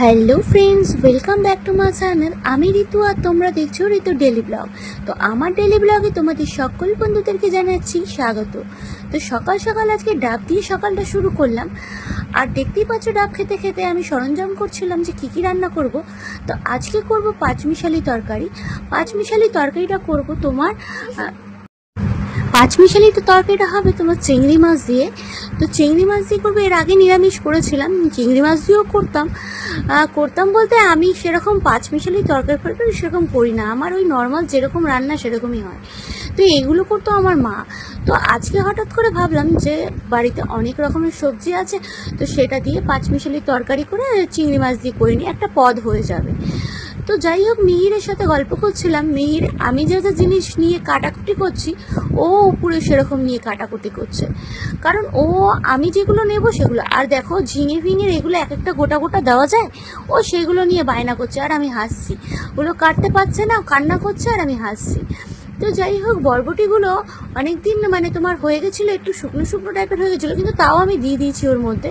Hello friends, welcome back to my channel. আমি ঋতু আর তোমরা দেখছো ঋতু ডেলি ব্লগ। তো আমার ডেলি ব্লগে তোমাদের সকল বন্ধুদেরকে জানাচ্ছি স্বাগত। তো সকাল সকাল আজকে ডাব দিয়ে সকালটা শুরু করলাম। আর দেখতেই পাচ্ছ ডাব খেতে খেতে আমি সরঞ্জাম করছিলাম যে কী কী রান্না করব। তো আজকে করব পাঁচমিশালি তরকারি। পাঁচমিশালি তরকারিটা করব তোমার পাঁচমিশালি তো তরকারিটা হবে তোমার চিংড়ি মাছ দিয়ে। তো চিংড়ি মাছ দিয়ে করবো, এর আগে নিরামিষ করেছিলাম, চিংড়ি মাছ দিয়েও করতাম বলতে আমি সেরকম পাঁচমিশালি তরকারি সেরকম করি না, আমার ওই নর্মাল যেরকম রান্না সেরকমই হয়। তো এগুলো করতো আমার মা। তো আজকে হঠাৎ করে ভাবলাম যে বাড়িতে অনেক রকমের সবজি আছে, তো সেটা দিয়ে পাঁচমিশালি তরকারি করে চিংড়ি মাছ দিয়ে করে নিই, একটা পদ হয়ে যাবে। তো যাই হোক, মিহিরের সাথে গল্প করছিলাম। মিহির আমি যা যা জিনিস নিয়ে কাটাকুটি করছি, ও উপরে সেরকম নিয়ে কাটাকুটি করছে, কারণ ও আমি যেগুলো নেব সেগুলো। আর দেখো ঝিঙে ফিঙের এগুলো এক একটা গোটা গোটা দেওয়া যায়, ও সেগুলো নিয়ে বায়না করছে আর আমি হাসছি। ওগুলো কাটতে পারছে না, কান্না করছে আর আমি হাসছি। তো যাই হোক, বরবটিগুলো অনেক দিন মানে তোমার হয়ে গেছিলো, একটু শুকনো শুকনো টাইপের হয়ে গেছিলো, কিন্তু তাও আমি দিয়ে দিয়েছি ওর মধ্যে।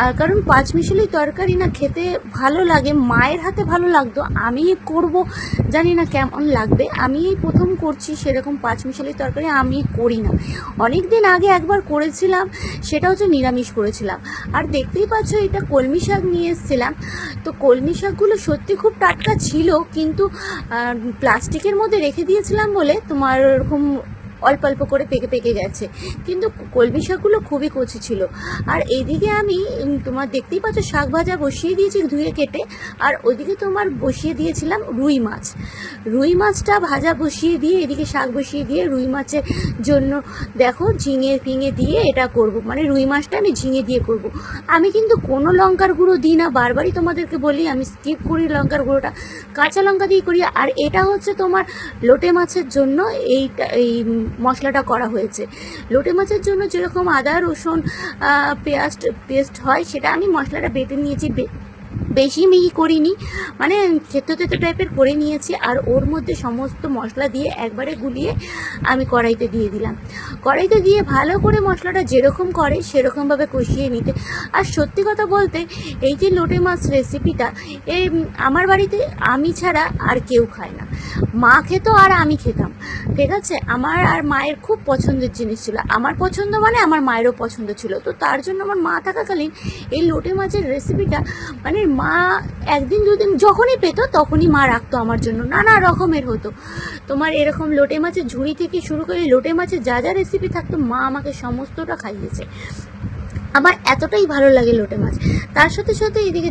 আর কারণ পাঁচমিশালি তরকারি না খেতে ভালো লাগে, মায়ের হাতে ভালো লাগতো, আমি করব জানি না কেমন লাগবে, আমি এই প্রথম করছি সেরকম পাঁচমিশালি তরকারি আমি করি না। অনেক দিন আগে একবার করেছিলাম, সেটা হচ্ছে নিরামিষ করেছিলাম। আর দেখতেই পাচ্ছ এটা কলমি শাক নিয়ে এসেছিলাম। তো কলমি শাকগুলো সত্যি খুব টাটকা ছিল, কিন্তু প্লাস্টিকের মধ্যে রেখে দিয়েছিলাম বলে তোমার ওরকম অল্প অল্প করে পেকে পেকে গেছে, কিন্তু কলমি শাকগুলো খুবই কচি ছিল। আর এইদিকে আমি তোমার দেখতেই পাচ্ছ শাক ভাজা বসিয়ে দিয়েছি ধুয়ে কেটে, আর ওইদিকে তোমার বসিয়ে দিয়েছিলাম রুই মাছ। রুই মাছটা ভাজা বসিয়ে দিয়ে এদিকে শাক বসিয়ে দিয়ে রুই মাছের জন্য দেখো ঝিঙে ফিঙে দিয়ে এটা করব, মানে রুই মাছটা আমি ঝিঙে দিয়ে করব। আমি কিন্তু কোনো লঙ্কার গুঁড়ো দিই না, বারবারই তোমাদেরকে বলি আমি স্কিপ করি লঙ্কার গুঁড়োটা, কাঁচা লঙ্কা দিয়ে করি। আর এটা হচ্ছে তোমার লোটে মাছের জন্য এই মশলাটা করা হয়েছে। লোটে মাছের জন্য যেরকম আদা রসুন পেঁয়াজ পেস্ট হয়, সেটা আমি মশলাটা বেটে নিয়েছি, বেশি মিহি করিনি, মানে থেতো থেতো টাইপের করে নিয়েছি। আর ওর মধ্যে সমস্ত মশলা দিয়ে একবারে গুলিয়ে আমি কড়াইতে দিয়ে দিলাম। কড়াইতে দিয়ে ভালো করে মশলাটা যেরকম করে সেরকমভাবে কষিয়ে নিতে। আর সত্যি কথা বলতে এই যে লোটে মাছ রেসিপিটা, আমার বাড়িতে আমি ছাড়া আর কেউ খায় না। মা খেত আর আমি খেতাম, ঠিক আছে। আমার আর মায়ের খুব পছন্দের জিনিস ছিল, আমার পছন্দ মানে আমার মায়েরও পছন্দ ছিল। তো তার জন্য আমার মা থাকাকালীন এই লোটে মাছের রেসিপিটা মানে মা একদিন দুদিন যখনই পেতো তখনই মা রাখতো আমার জন্য, নানা রকমের হতো তোমার এরকম লোটে মাছের ঝুড়ি থেকে শুরু করে লোটে মাছের যা যা রেসিপি থাকতো মা আমাকে সমস্তটা খাইয়েছে। আমার এতটাই ভালো লাগে লোটে মাছ। তার সাথে সাথে এদিকে